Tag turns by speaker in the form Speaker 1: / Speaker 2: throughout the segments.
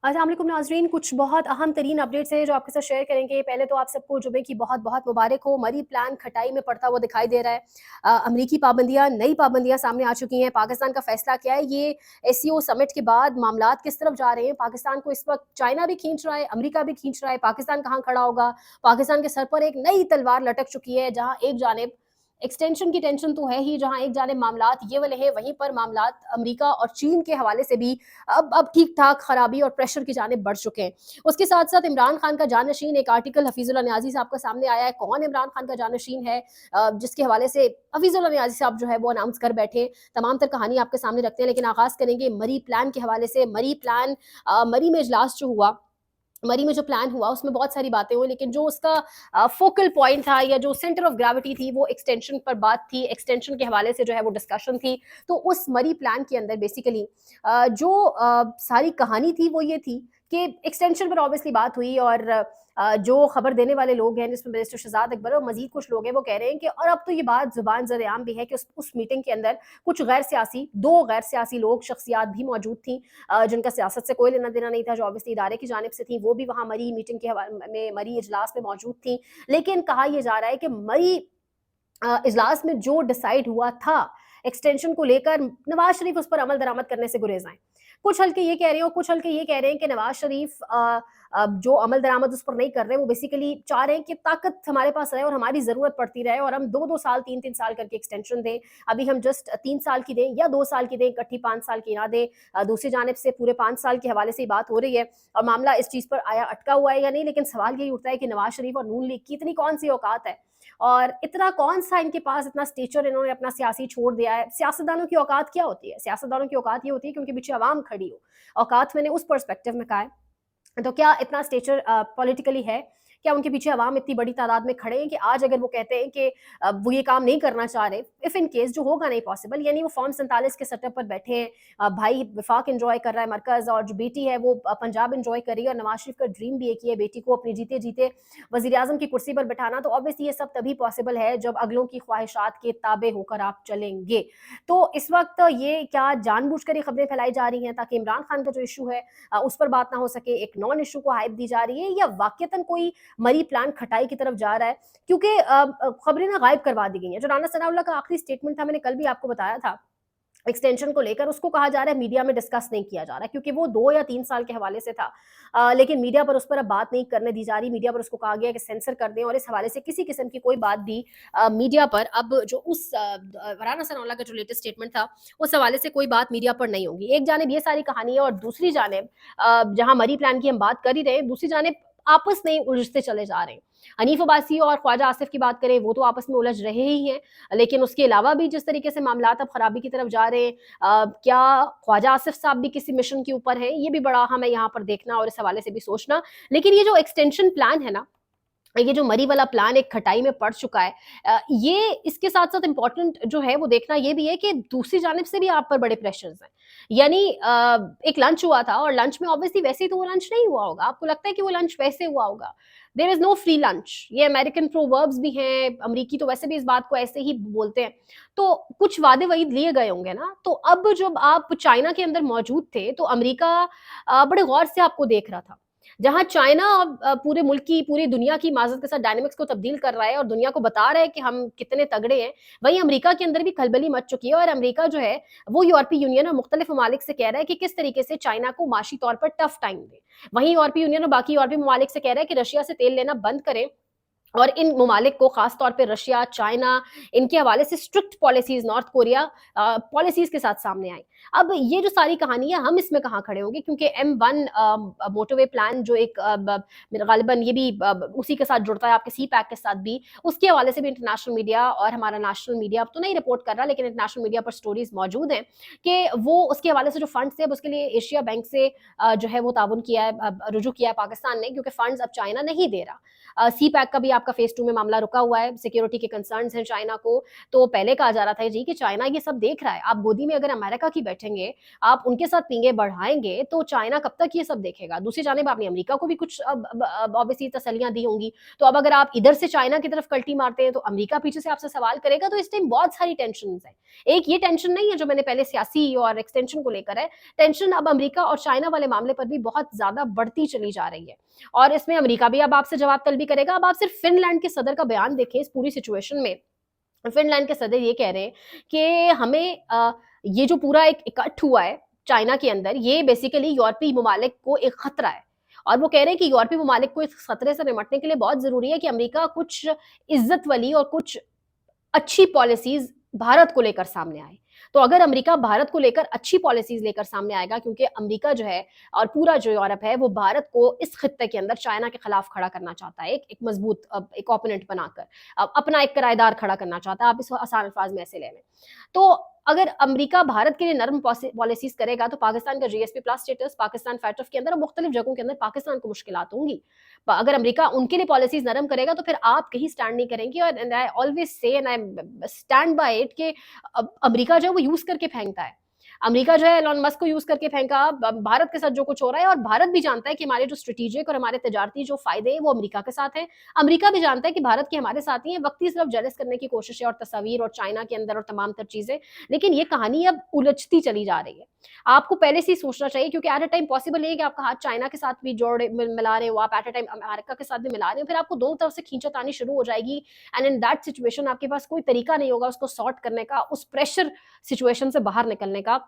Speaker 1: अस्सलाम वालेकुम नाज़रीन, कुछ बहुत अहम तरीन अपडेट्स हैं जो आपके साथ शेयर करेंगे। पहले तो आप सबको जुमे की बहुत बहुत मुबारक हो। मरी प्लान खटाई में पड़ता हुआ दिखाई दे रहा है। अमरीकी पाबंदियाँ, नई पाबंदियाँ सामने आ चुकी हैं। पाकिस्तान का फैसला क्या है, ये एससीओ समिट के बाद मामलात किस तरफ जा रहे हैं। पाकिस्तान को इस वक्त चाइना भी खींच रहा है, अमरीका भी खींच रहा है, पाकिस्तान कहाँ खड़ा होगा। पाकिस्तान के सर पर एक नई तलवार लटक चुकी है, जहाँ एक जानिब एक्सटेंशन की टेंशन तो है ही, जहां एक जानिब मामलात ये वाले हैं, वहीं पर मामलात अमेरिका और चीन के हवाले से भी अब ठीक ठाक खराबी और प्रेशर की जानिब बढ़ चुके हैं। उसके साथ साथ इमरान खान का जानशीन, एक आर्टिकल हफीजुल्लाह न्याजी साहब का सामने आया है। कौन इमरान खान का जानशीन है, जिसके हवाले से हफीजुल्लाह न्याजी साहब जो है वो अनाउंस कर बैठे। तमाम तर कहानी आपके सामने रखते हैं, लेकिन आगाज करेंगे मरी प्लान के हवाले से। मरी प्लान, मरी में इजलास जो हुआ, मरी में जो प्लान हुआ उसमें बहुत सारी बातें हुई, लेकिन जो उसका फोकल पॉइंट था या जो सेंटर ऑफ ग्रेविटी थी वो एक्सटेंशन पर बात थी। एक्सटेंशन के हवाले से जो है वो डिस्कशन थी। तो उस मरी प्लान के अंदर बेसिकली जो सारी कहानी थी वो ये थी कि एक्सटेंशन पर ऑब्वियसली बात हुई, और जो खबर देने वाले लोग हैं जिसमें मिनिस्टर शहजाद अकबर और मजीद कुछ लोग हैं, वो कह रहे हैं कि और अब तो ये बात जुबान ज़र-ए-आम भी है कि उस मीटिंग के अंदर कुछ गैर सियासी, दो गैर सियासी लोग, शख्सियात भी मौजूद थी, जिनका सियासत से कोई लेना देना नहीं था, जो ऑब्वियसली इदारे की जानिब से थी, वो भी वहाँ मरी मीटिंग के में, मरी इजलास में मौजूद थी। लेकिन कहा यह जा रहा है कि मरी इजलास में जो डिसाइड हुआ था एक्सटेंशन को लेकर, नवाज शरीफ उस पर अमल दरामद करने से गुरेज आए। कुछ हल्के ये कह रहे हैं और कुछ हल्के ये कह रहे हैं कि नवाज शरीफ जो अमल दरामद उस पर नहीं कर रहे, वो बेसिकली चाह रहे हैं कि ताकत हमारे पास रहे और हमारी जरूरत पड़ती रहे, और हम दो दो साल, तीन तीन साल करके एक्सटेंशन दें। अभी हम जस्ट 3 साल की दें या 2 साल की दें, इकट्ठी 5 साल की ना दें। दूसरी जानब से पूरे 5 साल के हवाले से ही बात हो रही है, और मामला इस चीज पर आया अटका हुआ है या नहीं। लेकिन सवाल यही उठता है कि नवाज शरीफ और नून लीग की इतनी कौन सी औकात है, और इतना कौन सा इनके पास इतना स्टेचर इन्होंने अपना सियासी छोड़ दिया है। सियासतदानों की औकात क्या होती है? सियासतदानों की औकात ये होती है कि उनके पीछे आवाम खड़ी हो। औकात मैंने उस पर्सपेक्टिव में कहा है। तो क्या इतना स्टेचर पॉलिटिकली है? क्या उनके पीछे अवाम इतनी बड़ी तादाद में खड़े हैं कि आज अगर वो कहते हैं कि वो ये काम नहीं करना चाह रहे, इफ इन केस, जो होगा नहीं पॉसिबल, यानी वो फॉर्म 47 के सेटअप पर बैठे हैं, भाई विफाक एंजॉय कर रहा है मरकज, और जो बेटी है वो पंजाब एंजॉय कर रही है, और नवाज शरीफ का ड्रीम भी एक ही है, बेटी को अपनी जीते जीते वजीर आजम की कुर्सी पर बैठाना। तो ऑब्वियसली ये सब तभी पॉसिबल है जब अगलों की ख्वाहिशात के ताबे होकर आप चलेंगे। तो इस वक्त ये क्या जानबूझकर ये खबरें फैलाई जा रही हैं ताकि इमरान खान का जो इशू है उस पर बात ना हो सके, एक नॉन इशू को हाइप दी जा रही है, या वाकईतन कोई मरी प्लान खटाई की तरफ जा रहा है? क्योंकि खबरें ना गायब करवा दी गई हैं। जो राना सनाउल्लाह का आखिरी स्टेटमेंट था, मैंने कल भी आपको बताया था, एक्सटेंशन को लेकर, उसको कहा जा रहा है मीडिया में डिस्कस नहीं किया जा रहा है, क्योंकि वो 2 या 3 साल के हवाले से था। लेकिन मीडिया पर उस पर अब बात नहीं करने दी जा रही। मीडिया पर उसको कहा गया कि सेंसर कर दें, और इस हवाले से किसी किस्म की कोई बात भी मीडिया पर, अब जो उस राना सनाउल्लाह का जो लेटेस्ट स्टेटमेंट था उस हवाले से कोई बात मीडिया पर नहीं होगी। एक जानिब ये सारी कहानी है, और दूसरी जानिब जहां मरी प्लान की हम बात कर ही रहे हैं, दूसरी जानिब आपस में उलझते चले जा रहे हैं। हनीफ अब्बासी और ख्वाजा आसिफ की बात करें, वो तो आपस में उलझ रहे ही हैं, लेकिन उसके अलावा भी जिस तरीके से मामलात अब खराबी की तरफ जा रहे हैं, क्या ख्वाजा आसिफ साहब भी किसी मिशन के ऊपर हैं? ये भी बड़ा अहम है यहाँ पर देखना, और इस हवाले से भी सोचना। लेकिन ये जो एक्सटेंशन प्लान है ना, ये जो मरी वाला प्लान एक खटाई में पड़ चुका है, ये इसके साथ साथ इम्पोर्टेंट जो है वो देखना ये भी है कि दूसरी जानिब से भी आप पर बड़े प्रेशर्स हैं। यानी एक लंच हुआ था, और लंच में ऑब्वियसली वैसे ही तो वो लंच नहीं हुआ होगा। आपको लगता है कि वो लंच वैसे हुआ होगा? There is no free lunch. ये अमेरिकन प्रोवर्ब्स भी हैं, अमरीकी तो वैसे भी इस बात को ऐसे ही बोलते हैं। तो कुछ वादे वईद लिए गए होंगे ना। तो अब जब आप चाइना के अंदर मौजूद थे, तो अमरीका बड़े गौर से आपको देख रहा था। जहाँ चाइना पूरे मुल्क की, पूरी दुनिया की माज़रत के साथ डायनामिक्स को तब्दील कर रहा है और दुनिया को बता रहा है कि हम कितने तगड़े हैं, वहीं अमेरिका के अंदर भी खलबली मच चुकी है, और अमेरिका जो है वो यूरोपीय यूनियन और मुख्तलिफ ममालिक से कह रहा है कि किस तरीके से चाइना को माशी तौर पर टफ टाइम दे। वहीं यूरोपीय यूनियन और बाकी यूरोपीय ममालिक से कह रहा है कि रशिया से तेल लेना बंद करें, और इन ममालिक को, खास तौर पे रशिया, चाइना, इनके हवाले से strict policies, north Korea policies के साथ सामने आई। अब ये जो सारी कहानी है, हम इसमें कहाँ खड़े होंगे? क्योंकि M1 मोटरवे प्लान जो एक गालिबन ये भी उसी के साथ जुड़ता है, आपके सी पैक के साथ भी, उसके हवाले से भी इंटरनेशनल मीडिया और हमारा नेशनल मीडिया अब तो नहीं रिपोर्ट कर रहा, लेकिन इंटरनेशनल मीडिया पर स्टोरीज मौजूद हैं कि वो उसके हवाले से जो फंड्स थे, अब उसके लिए एशिया बैंक से जो है वो ताउन किया है, रुजू किया है पाकिस्तान ने, क्योंकि फंड्स अब चाइना नहीं दे रहा। सी पैक का भी आपका फेज 2 में मामला रुका हुआ है, सिक्योरिटी के कंसर्न्स हैं चाइना को। तो पहले कहा जा रहा था जी कि चाइना ये सब देख रहा है, आप गोदी में अगर अमेरिका की بیٹھیں گے, آپ ان کے ساتھ پینگے بڑھائیں گے, تو چائنا کب تک یہ سب دیکھے گا؟ دوسری جانب آپ نے امریکہ کو بھی کچھ obviously تسلیاں دی ہوں گی, تو اب اگر آپ ادھر سے چائنا کی طرف کلٹی مارتے ہیں تو امریکہ پیچھے سے آپ سے سوال کرے گا. تو اس ٹائم بہت ساری ٹینشنز ہیں. ایک یہ ٹینشن نہیں ہے جو میں نے پہلے سیاسی اور ایکسٹینشن کو لے کر ہے, ٹینشن اب امریکہ اور چائنا والے معاملے پر بھی بہت زیادہ بڑھتی چلی جا رہی ہے, اور اس میں امریکہ بھی اب آپ سے جواب طلبی کرے گا. اب آپ صرف فن لینڈ کے صدر کا بیان دیکھیں اس پوری سچویشن میں. فن لینڈ کے صدر یہ کہہ رہے ہیں کہ ہمیں یہ جو پورا ایک اکٹھ ہوا ہے چائنا کے اندر, یہ بیسیکلی یورپی ممالک کو ایک خطرہ ہے, اور وہ کہہ رہے ہیں کہ یورپی ممالک کو اس خطرے سے نمٹنے کے لیے بہت ضروری ہے کہ امریکہ کچھ عزت والی اور کچھ اچھی پالیسیز بھارت کو لے کر سامنے آئے. تو اگر امریکہ بھارت کو لے کر اچھی پالیسیز لے کر سامنے آئے گا, کیونکہ امریکہ جو ہے اور پورا جو یورپ ہے وہ بھارت کو اس خطے کے اندر چائنا کے خلاف کھڑا کرنا چاہتا ہے, ایک مضبوط ایک اوپوننٹ بنا کر اپنا ایک کرایہ دار کھڑا کرنا چاہتا ہے, آپ اس آسان الفاظ میں ایسے لے لیں. تو اگر امریکہ بھارت کے لیے نرم پالیسیز کرے گا تو پاکستان کا G S P plus status, Pakistan FATF کے اندر اور مختلف جگہوں کے اندر پاکستان کو مشکلات ہوں گی. اگر امریکہ ان کے لیے پالیسیز نرم کرے گا تو پھر آپ کہیں سٹینڈ نہیں کریں گے. اور I always say and I stand by it کہ امریکہ جو ہے وہ یوز کر کے پھینکتا ہے. امریکہ جو ہے ایلون مسک کو یوز کر کے پھینکا بھارت کے ساتھ جو کچھ ہو رہا ہے, اور بھارت بھی جانتا ہے کہ ہمارے جو اسٹریٹجک اور ہمارے تجارتی جو فائدے ہیں وہ امریکہ کے ساتھ ہیں. امریکہ بھی جانتا ہے کہ بھارت کے ہمارے ساتھ ہی ہیں, وقتی صرف جیلس کرنے کی کوشش ہے اور تصاویر اور چائنا کے اندر اور تمام تر چیزیں. لیکن یہ کہانی اب الجھتی چلی جا رہی ہے. آپ کو پہلے سے ہی سوچنا چاہیے, کیونکہ ایٹ اے ٹائم پاسبل نہیں ہے کہ آپ کا ہاتھ چائنا کے ساتھ بھی ملا رہے ہو, آپ ایٹ اے ٹائم امریکہ کے ساتھ بھی ملا رہے ہو, پھر آپ کو دونوں طرف سے کھینچت آنی شروع ہو جائے گی. اینڈ ان دیٹ سچویشن آپ کے پاس کوئی طریقہ نہیں ہوگا اس کو سارٹ کرنے کا, اس پریشر سچویشن سے باہر نکلنے کا.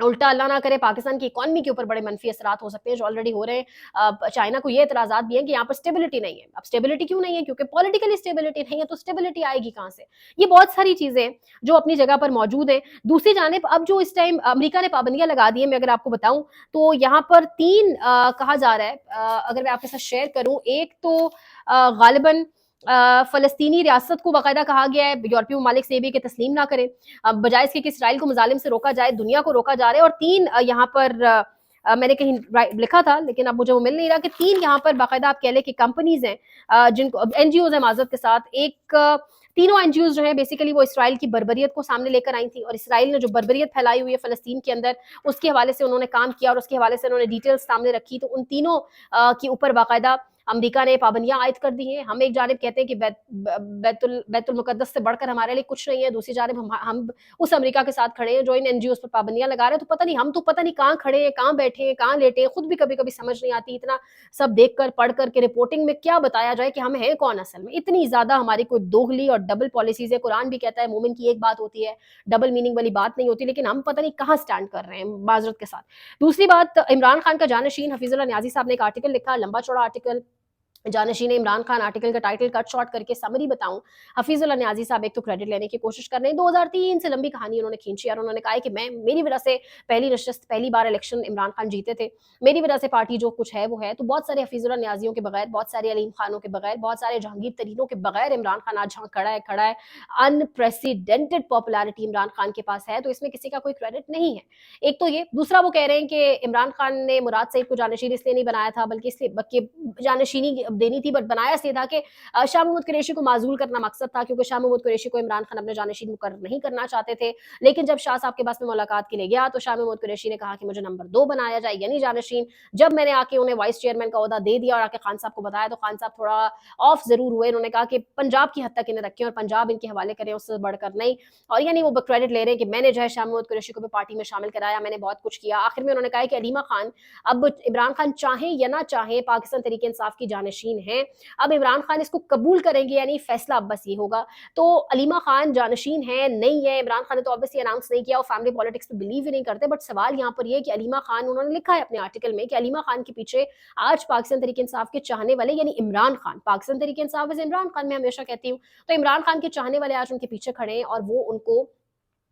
Speaker 1: الٹا اللہ نہ کرے پاکستان کی اکانومی کے اوپر بڑے منفی اثرات ہو سکتے ہیں جو آلریڈی ہو رہے ہیں. چائنا کو یہ اعتراضات بھی ہیں کہ یہاں پر اسٹیبلٹی نہیں ہے. اب اسٹیبلٹی کیوں نہیں ہے؟ کیونکہ پولیٹیکلی اسٹیبلٹی نہیں ہے, تو اسٹیبلٹی آئے گی کہاں سے؟ یہ بہت ساری چیزیں جو اپنی جگہ پر موجود ہیں. دوسری جانب اب جو اس ٹائم امریکہ نے پابندیاں لگا دی ہیں, میں اگر آپ کو بتاؤں تو یہاں پر 3 کہا جا رہا ہے, اگر میں آپ کے ساتھ شیئر کروں, ایک تو غالباً فلسطینی ریاست کو باقاعدہ کہا گیا ہے یورپی ممالک سے بھی کہ تسلیم نہ کریں, بجائے اس کے کہ اسرائیل کو مظالم سے روکا جائے, دنیا کو روکا جا رہا ہے. اور 3 یہاں پر میں نے کہیں لکھا تھا لیکن اب مجھے وہ مل نہیں رہا, کہ 3 یہاں پر باقاعدہ آپ کہہ لیں کہ کمپنیز ہیں جن کو این جی اوز ہیں معذرت کے ساتھ. ایک تینوں این جی اوز جو ہیں بیسیکلی وہ اسرائیل کی بربریت کو سامنے لے کر آئی تھی, اور اسرائیل نے جو بربریت پھیلائی ہوئی ہے فلسطین کے اندر اس کے حوالے سے انہوں نے کام کیا, اور اس کے حوالے سے انہوں نے ڈیٹیلز سامنے رکھی. تو ان تینوں کے اوپر باقاعدہ امریکہ نے پابندیاں عائد کر دی ہیں. ہم ایک جانب کہتے ہیں کہ بیت المقدس سے بڑھ کر ہمارے لیے کچھ نہیں ہے, دوسری جانب ہم اس امریکہ کے ساتھ کھڑے ہیں جو ان این جی اوز پر پابندیاں لگا رہے ہیں. تو پتہ نہیں, ہم تو پتہ نہیں کہاں کھڑے ہیں, کہاں بیٹھے ہیں, کہاں لیٹے ہیں, خود بھی کبھی کبھی سمجھ نہیں آتی. اتنا سب دیکھ کر پڑھ کر کے رپورٹنگ میں کیا بتایا جائے کہ ہم ہیں کون اصل میں. اتنی زیادہ ہماری کوئی دوغلی اور ڈبل پالیسیز ہے. قرآن بھی کہتا ہے مومن کی ایک بات ہوتی ہے, ڈبل میننگ والی بات نہیں ہوتی, لیکن ہم پتہ نہیں کہاں سٹینڈ کر رہے ہیں معذرت کے ساتھ. دوسری بات, عمران خان کا جانشین حفیظ اللہ نیازی صاحب نے ایک آرٹیکل لکھا, لمبا چوڑا آرٹیکل, جانشین عمران خان. آرٹیکل کا ٹائٹل کٹ شارٹ کر کے سمری بتاؤں, حفیظ اللہ نیازی صاحب ایک تو کریڈٹ لینے کی کوشش کر رہے ہیں. 2003 سے لمبی کہانی انہوں نے کھینچی, اور انہوں نے کہا کہ میری وجہ سے پہلی نشست, پہلی بار الیکشن عمران خان جیتے تھے, میری وجہ سے پارٹی جو کچھ ہے وہ ہے. تو بہت سارے حفیظ اللہ نیازیوں کے بغیر, بہت سارے علیم خانوں کے بغیر, بہت سارے جہانگیر ترینوں کے بغیر عمران خان آج جہاں کھڑا ہے انپریسیڈنٹڈ پاپولیرٹی عمران خان کے پاس ہے. تو اس میں کسی کا کوئی کریڈٹ نہیں ہے. ایک تو یہ. دوسرا, وہ کہہ رہے ہیں کہ عمران خان نے مراد سعید کو جانشین اس لیے نہیں بنایا تھا, بلکہ اس لیے جانشینی دینی تھی, بٹ بنایا اس لیے تھا کہ شاہ محمود قریشی کو معزول کرنا مقصد تھا, کیونکہ شاہ محمود قریشی کو عمران خان اپنے جانشین مقرر نہیں کرنا چاہتے تھے. لیکن جب شاہ صاحب کے پاس میں ملاقات کے لیے گیا تو شاہ محمود قریشی نے کہا کہ مجھے نمبر 2 بنایا جائے, یعنی جانشین. جب میں نے آ کے انہیں وائس چیئرمین کا عہدہ دے دیا اور آ کے خان صاحب کو بتایا, تو خان صاحب تھوڑا آف ضرور ہوئے. انہوں نے کہا کہ پنجاب کی حد تک انہیں رکھیں اور پنجاب ان کے حوالے کریں, اس سے بڑھ کر نہیں. اور یعنی وہ کریڈٹ لے رہے ہیں کہ میں نے جو ہے شاہ محمود قریشی کو بھی پارٹی میں شامل کرایا, میں نے بہت کچھ کیا. آخر میں انہوں نے کہا کہ علیمہ خان, اب عمران خان چاہیں یا نہ چاہیں پاکستان تحریک انصاف کی جانشین ہیں. اب عمران خان اس کو قبول کریں گے یعنی فیصلہ اب بس یہ ہوگا. تو علیمہ خان جانشین ہے نہیں ہے, عمران خان نے تو obviously اناؤنس نہیں کیا, وہ فیملی پالیٹکس پہ بلیو ہی نہیں کرتے. بٹ سوال یہاں پر یہ کہ علیمہ خان, انہوں نے لکھا ہے اپنے آرٹیکل میں کہ علیمہ خان کے پیچھے آج پاکستان تحریک انصاف کے چاہنے والے, یعنی عمران خان, پاکستان تحریک انصاف از عمران خان, میں ہمیشہ کہتی ہوں, تو عمران خان کے چاہنے والے آج ان کے پیچھے کھڑے ہیں اور وہ ان کو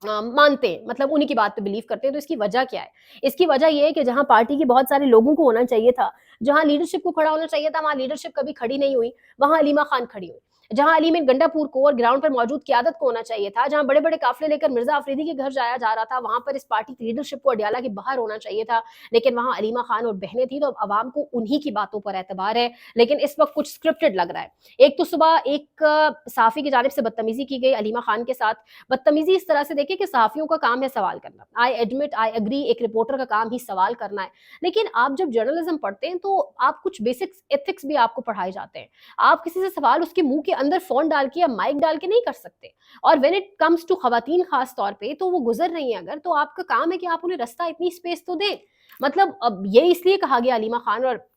Speaker 1: مانتے ہیں, مطلب انہی کی بات پہ بلیو کرتے ہیں. تو اس کی وجہ کیا ہے؟ اس کی وجہ یہ ہے کہ جہاں پارٹی کے بہت سارے لوگوں کو ہونا چاہیے تھا, جہاں لیڈرشپ کو کھڑا ہونا چاہیے تھا, وہاں لیڈرشپ کبھی کھڑی نہیں ہوئی, وہاں علیمہ خان کھڑی ہوئی. जहां अली मीर गंडापुर को और ग्राउंड पर मौजूद क़यादत को होना चाहिए था, जहां बड़े बड़े काफिले लेकर मिर्जा अफरीदी के घर जाया जा रहा था, वहां पर इस पार्टी की लीडरशिप को अडियाला के बाहर होना चाहिए था, लेकिन वहां अलीमा खान और बहनें थी, तो अब आवाम को उन्हीं की बातों पर एतबार है। लेकिन इस वक्त कुछ स्क्रिप्टेड लग रहा है। एक तो सुबह एक सहाफ़ी की जानिब से बदतमीजी की गई अलीमा खान के साथ। बदतमीजी इस तरह से देखिए कि सहाफ़ियों का काम है सवाल करना। आई एडमिट, आई एग्री, एक रिपोर्टर का काम ही सवाल करना है। लेकिन आप जब जर्नलिज्म पढ़ते हैं तो आप कुछ बेसिक एथिक्स भी आपको पढ़ाए जाते हैं। आप किसी से सवाल उसके मुंह के अंदर फोन डाल के या माइक डाल के नहीं कर सकते। और व्हेन इट कम्स टू खवातीन खास तौर पे, तो वो गुजर रही हैं अगर, तो आपका काम है कि आप उन्हें रास्ता, इतनी स्पेस तो दें। मतलब अब ये इसलिए कहा गया अलीमा खान और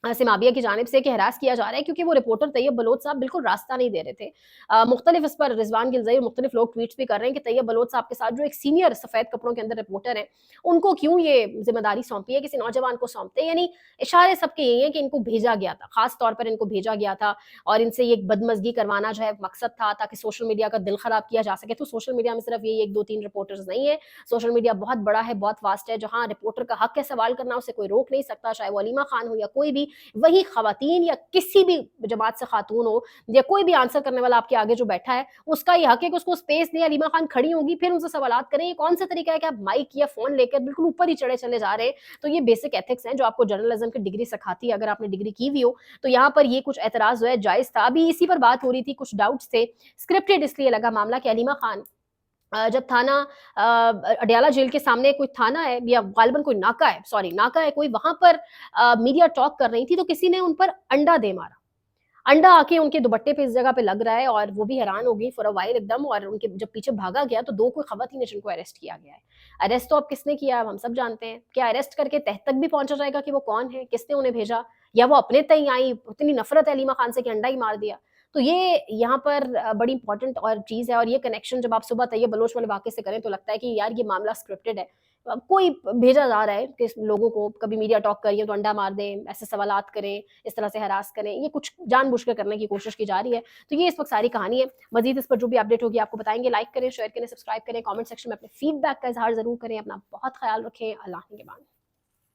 Speaker 1: सिमाबिया की जानिब से कि हरास किया जा रहा है क्योंकि वो रिपोर्टर तैयब बलोच साहब बिल्कुल रास्ता नहीं दे रहे थे। मुख्तलिफ इस पर रिजवान गिलज़ई और मुख्तलिफ लोग ट्वीट्स भी कर रहे हैं कि तैयब बलोच साहब के साथ जो एक सीनियर सफ़ेद कपड़ों के अंदर रिपोर्टर हैं, उनको क्यों ये जिम्मेदारी सौंपी है, किसी नौजवान को सौंपते। यानी इशारे सबके यही हैं कि इनको भेजा गया था, खास तौर पर इनको भेजा गया था और इनसे ये बदमजगी करवाना जो है मकसद था, ताकि सोशल मीडिया का दिल खराब किया जा सके। तो सोशल मीडिया में सिर्फ ये 1 2 3 रिपोर्टर्स नहीं है, सोशल मीडिया बहुत बड़ा है, बहुत वास्ट है। जहाँ रिपोर्टर का हक है सवाल करना, उसे कोई रोक नहीं सकता, चाहे वो अलीमा खान हो या कोई भी। वही खवातीन या किसी भी जमात से खातून हो या कोई भी आंसर करने वाला आपके आगे जो बैठा है, उसका ये हक है कि उसको स्पेस दें। अलीमा खान खड़ी होंगी, फिर उनसे सवालात करें। ये कौन सा तरीका है कि आप माइक या फोन लेकर बिल्कुल ऊपर ही चढ़े चले जा रहे हैं। तो ये बेसिक एथिक्स हैं जो आपको जर्नलिज्म की डिग्री सिखाती है, अगर आपने डिग्री की भी हो। तो यहाँ पर ये कुछ एतराज जो है जायज था। अभी इसी पर बात हो रही थी, कुछ डाउट्स थे। स्क्रिप्टेड इसलिए लगा मामला कि अलीमा खान जब थाना अडियाला जेल के सामने कोई थाना है या गालिबन कोई नाका है, सॉरी नाका है कोई, वहां पर मीडिया टॉक कर रही थी, तो किसी ने उन पर अंडा दे मारा। अंडा आके उनके दुपट्टे पे इस जगह पे लग रहा है और वो भी हैरान हो गई फॉर अ व्हाइल एकदम। और उनके जब पीछे भागा गया तो 2 कोई खवातीन है जिनको अरेस्ट किया गया है। अरेस्ट तो अब किसने किया है हम सब जानते हैं। क्या अरेस्ट करके तह तक भी पहुंचा जाएगा कि वो कौन है, किसने उन्हें भेजा, या वो अपने तय आई, इतनी नफरत है अलीमा खान से कि अंडा ही मार दिया। तो ये यहाँ पर बड़ी इंपॉर्टेंट और चीज़ है। और ये कनेक्शन जब आप सुबह तैयब बलोच वाले वाक़े से करें तो लगता है कि यार ये मामला स्क्रिप्टेड है। कोई भेजा जा रहा है कि लोगों को कभी मीडिया टॉक करिए तो अंडा मार दें, ऐसे सवालात करें, इस तरह से हरास करें, ये कुछ जानबूझकर करने की कोशिश की जा रही है। तो ये इस वक्त सारी कहानी है। मजीद इस पर जो भी अपडेट होगी आपको बताएंगे। लाइक करें, शेयर करें, सब्सक्राइब करें, कमेंट सेक्शन में अपने फीडबैक का इजहार जरूर करें। अपना बहुत ख्याल रखें। अल्लाह के बाद।